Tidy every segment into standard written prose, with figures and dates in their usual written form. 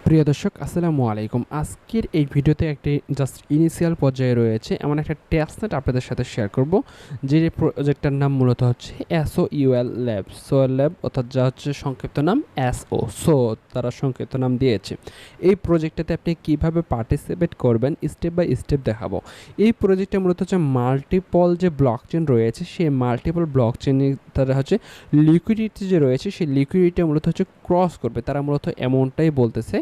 প্রিয় দর্শক আসসালামু আলাইকুম। আজকের এই ভিডিওতে একটি জাস্ট ইনিশিয়াল পর্যায়ে রয়েছে এমন একটা টেস্টনেট আপনাদের সাথে শেয়ার করব, যে প্রজেক্টটার নাম মূলত হচ্ছে SOUL ল্যাব। সোয়েল ল্যাব অর্থাৎ যা হচ্ছে সংক্ষিপ্ত নাম SO তারা সংক্ষিপ্ত নাম দিয়েছে। এই প্রজেক্টটাতে আপনি কিভাবে পার্টিসিপেট করবেন স্টেপ বাই স্টেপ দেখাবো। এই প্রজেক্টটা মূলত হচ্ছে মাল্টিপল যে ব্লকচেন রয়েছে সেই মাল্টিপল ব্লকচেনে তারা হচ্ছে লিকুইডিটি যে রয়েছে সেই লিকুইডিটি মূলত হচ্ছে ক্রস করবে, তারা মূলত এমনটাই বলতেছে।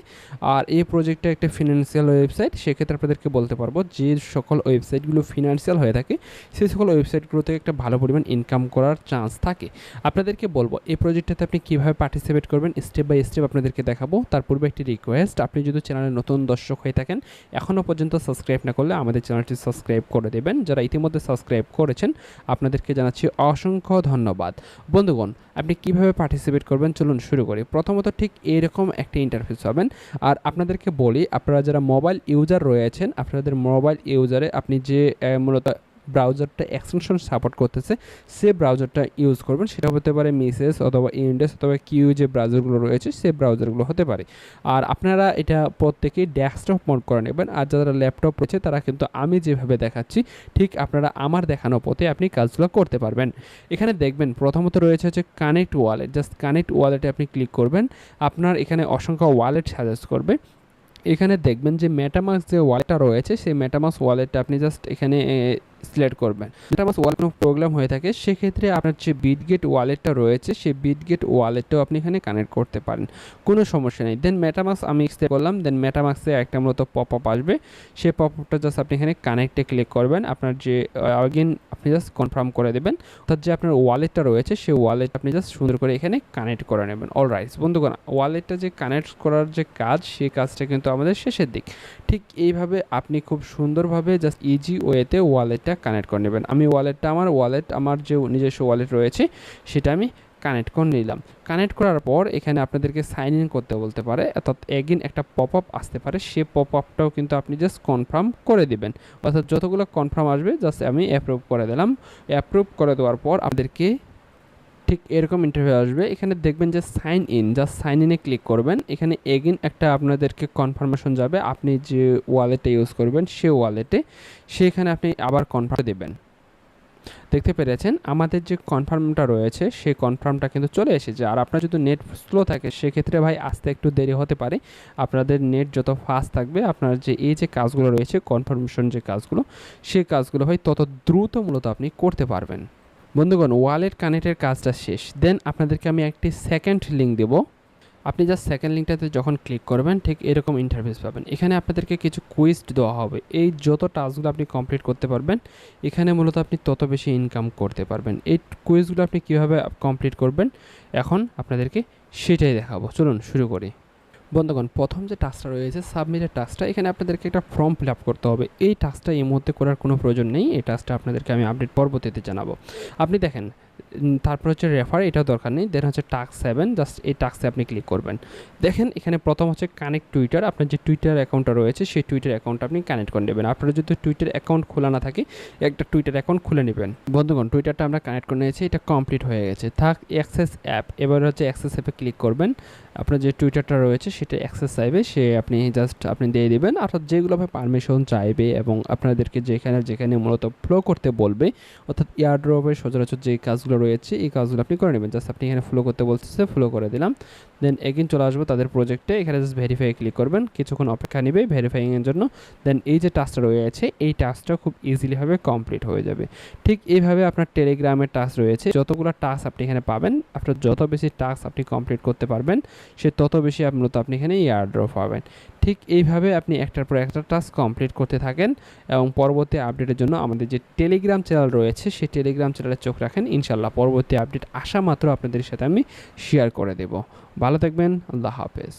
আর এই প্রজেক্টটা একটা ফিনান্সিয়াল ওয়েবসাইট, সেক্ষেত্রে আপনাদেরকে বলতে পারবো যে সকল ওয়েবসাইটগুলো ফিনান্সিয়াল হয়ে থাকে সেই সকল ওয়েবসাইটগুলো থেকে একটা ভালো পরিমাণ ইনকাম করার চান্স থাকে। আপনাদেরকে বলবো এই প্রজেক্টটাতে আপনি কীভাবে পার্টিসিপেট করবেন স্টেপ বাই স্টেপ আপনাদেরকে দেখাবো। তার পূর্বে একটি রিকোয়েস্ট, আপনি যদি চ্যানেলে নতুন দর্শক হয়ে থাকেন এখনও পর্যন্ত সাবস্ক্রাইব না করলে আমাদের চ্যানেলটি সাবস্ক্রাইব করে দেবেন। যারা ইতিমধ্যে সাবস্ক্রাইব করেছেন আপনাদেরকে জানাচ্ছি অসংখ্য ধন্যবাদ। বন্ধুগণ, আপনি কিভাবে পার্টিসিপেট করবেন চলুন শুরু করি। প্রথমত ঠিক এরকম একটা ইন্টারফেস পাবেন। আর আপনাদেরকে বলি, আপনারা যারা মোবাইল ইউজার রয়েছেন আপনাদের মোবাইল ইউজারে আপনি যে মূলত ব্রাউজারটা এক্সটেনশন সাপোর্ট করতেছে সে ব্রাউজারটা ইউজ করবেন। সেটা হতে পারে মেসেজ অথবা ইন্ডেক্স অথবা কিউ যে ব্রাউজারগুলো রয়েছে সে ব্রাউজারগুলো হতে পারে। আর আপনারা এটা প্রত্যেকেই ডেস্কটপ মোড করে নেবেন। আর যারা ল্যাপটপ রয়েছে তারা কিন্তু আমি যেভাবে দেখাচ্ছি ঠিক আপনারা আমার দেখানো পথে আপনি কাজগুলো করতে পারবেন। এখানে দেখবেন প্রথমত রয়েছে হচ্ছে কানেক্ট ওয়ালেট। জাস্ট কানেক্ট ওয়ালেটে আপনি ক্লিক করবেন, আপনার এখানে অসংখ্য ওয়ালেট সাজেস্ট করবে। এখানে দেখবেন যে মেটামাস্ক যে ওয়ালেটটা রয়েছে সেই মেটামাস্ক ওয়ালেটটা আপনি জাস্ট এখানে সিলেক্ট করবেন। মেটামাস্ক ওয়ালেট কোনো প্রবলেম হয়ে থাকে সেক্ষেত্রে আপনার যে বিটগেট ওয়ালেটটা রয়েছে সেই বিটগেট ওয়ালেটটাও আপনি এখানে কানেক্ট করতে পারেন, কোনো সমস্যা নেই। দেন মেটামাস্ক আমি সিলেক্ট করলাম, দেন মেটামাস্কে একটা মূলত পপ আপ আসবে, সেই পপ আপটা জাস্ট আপনি এখানে কানেক্টে ক্লিক করবেন। আপনার যে আগেন আপনি জাস্ট কনফার্ম করে দেবেন, অর্থাৎ যে আপনার ওয়ালেটটা রয়েছে সেই ওয়ালেট আপনি জাস্ট সুন্দর করে এখানে কানেক্ট করে নেবেন। অলরাইট বন্ধুগণ, ওয়ালেটটা যে কানেক্ট করার যে কাজ সেই কাজটা কিন্তু আমাদের শেষের দিক। ঠিক এইভাবে আপনি খুব সুন্দরভাবে জাস্ট ইজি ওয়েতে ওয়ালেটটা কানেক্ট করে নেবেন। আমি আমার যে নিজস্ব ওয়ালেট রয়েছে সেটা আমি কানেক্ট করে নিলাম। কানেক্ট করার পর এখানে আপনাদেরকে সাইন ইন করতে বলতে পারে, অর্থাৎ এগেইন একটা পপ আপ আসতে পারে, সে পপ আপটাও কিন্তু আপনি জাস্ট কনফার্ম করে দিবেন। অর্থাৎ যতগুলো কনফার্ম আসবে জাস্ট আমি অ্যাপ্রুভ করে দিলাম। অ্যাপ্রুভ করে দেওয়ার পর আপনাদেরকে ঠিক এরকম ইন্টারভিউ আসবে। এখানে দেখবেন যে সাইন ইন, জাস্ট সাইন ইনে ক্লিক করবেন। এখানে এগেইন একটা আপনাদেরকে কনফার্মেশন যাবে, আপনি যে ওয়ালেটে ইউজ করবেন সে ওয়ালেটে, সেখানে আপনি আবার কনফার্ম দেবেন। দেখতে পেরেছেন আমাদের যে কনফার্মটা রয়েছে সেই কনফার্মটা কিন্তু চলে এসেছে। আর আপনার যদি নেট স্লো থাকে সেক্ষেত্রে ভাই আসতে একটু দেরি হতে পারে। আপনাদের নেট যত ফাস্ট থাকবে আপনার যে এই যে কাজগুলো রয়েছে কনফার্মেশন যে কাজগুলো সেই কাজগুলো ভাই তত দ্রুত মূলত আপনি করতে পারবেন। বন্ধুগণ, ওয়ালেট কানেক্টের কাজটা শেষ। দেন আপনাদেরকে আমি একটি সেকেন্ড লিঙ্ক দেবো। আপনি জাস্ট সেকেন্ড লিঙ্কটাতে যখন ক্লিক করবেন ঠিক এরকম ইন্টারফেস পাবেন। এখানে আপনাদেরকে কিছু কুইজ দেওয়া হবে। এই যত টাস্কগুলো আপনি কমপ্লিট করতে পারবেন এখানে মূলত আপনি তত বেশি ইনকাম করতে পারবেন। এই কুইজগুলো আপনি কীভাবে কমপ্লিট করবেন এখন আপনাদেরকে সেটাই দেখাবো। চলুন শুরু করি। বন্ধুগণ, প্রথম যে টাস্কটা রয়েছে সাবমিটের টাস্কটা, এখানে আপনাদেরকে একটা ফর্ম ফিল আপ করতে হবে। এই টাস্কটা এই মুহূর্তে করার কোনো প্রয়োজন নেই, এই টাস্কটা আপনাদেরকে আমি আপডেট পরবর্তীতে জানাবো। আপনি দেখেন তারপর হচ্ছে রেফার, এটাও দরকার নেই। দেন হচ্ছে টাস্ক 7, জাস্ট এই টাস্কে আপনি ক্লিক করবেন। দেখেন এখানে প্রথম হচ্ছে কানেক্ট টুইটার, আপনার যে টুইটার অ্যাকাউন্টটা রয়েছে সেই টুইটার অ্যাকাউন্টটা আপনি কানেক্ট করে নেবেন। আপনার যদি টুইটার অ্যাকাউন্ট খোলা না থাকে একটা টুইটার অ্যাকাউন্ট খুলে নেবেন। বন্ধুগণ, টুইটারটা আমরা কানেক্ট করে নিয়েছি, এটা কমপ্লিট হয়ে গেছে। থাক অ্যাক্সেস অ্যাপ, এবার হচ্ছে অ্যাক্সেস অ্যাপে ক্লিক করবেন। আপনার যে টুইটারটা রয়েছে সেটা অ্যাক্সেস চাইবে, সে আপনি জাস্ট আপনি দিয়ে দেবেন। অর্থাৎ যেগুলোভাবে পারমিশন চাইবে এবং আপনাদেরকে যেখানে মূলত ফ্লো করতে বলবে, অর্থাৎ এয়ারড্রপের সচরাচর যে কাজগুলো রয়েছে এই কাজগুলো আপনি করে নেবেন। জাস্ট আপনি এখানে ফ্লো করতে বলতেছে, ফ্লো করে দিলাম। দেন এগেইন চলে আসবো তাদের প্রজেক্টে, এখানে জাস্ট ভেরিফাই ক্লিক করবেন। কিছুক্ষণ অপেক্ষা নেবে ভেরিফাইংয়ের জন্য। দেন এই যে টাস্কটা রয়েছে এই টাস্কটা খুব ইজিলিভাবে কমপ্লিট হয়ে যাবে। ঠিক এইভাবে আপনার টেলিগ্রামের টাস্ক রয়েছে, যতগুলো টাস্ক আপনি এখানে পাবেন, আপনার যত বেশি টাস্ক আপনি কমপ্লিট করতে পারবেন সে তত বেশি মূলত আপনি এখানে এয়ারড্রপ পাবেন। ঠিক এইভাবে আপনি একটার পর একটা টাস্ক কমপ্লিট করতে থাকেন এবং পরবর্তী আপডেটের জন্য আমাদের যে টেলিগ্রাম চ্যানেল রয়েছে সেই টেলিগ্রাম চ্যানেলে চোখ রাখেন। ইনশাল্লাহ পরবর্তী আপডেট আসা মাত্র আপনাদের সাথে আমি শেয়ার করে দেব। ভালো থাকবেন, আল্লাহ হাফেজ।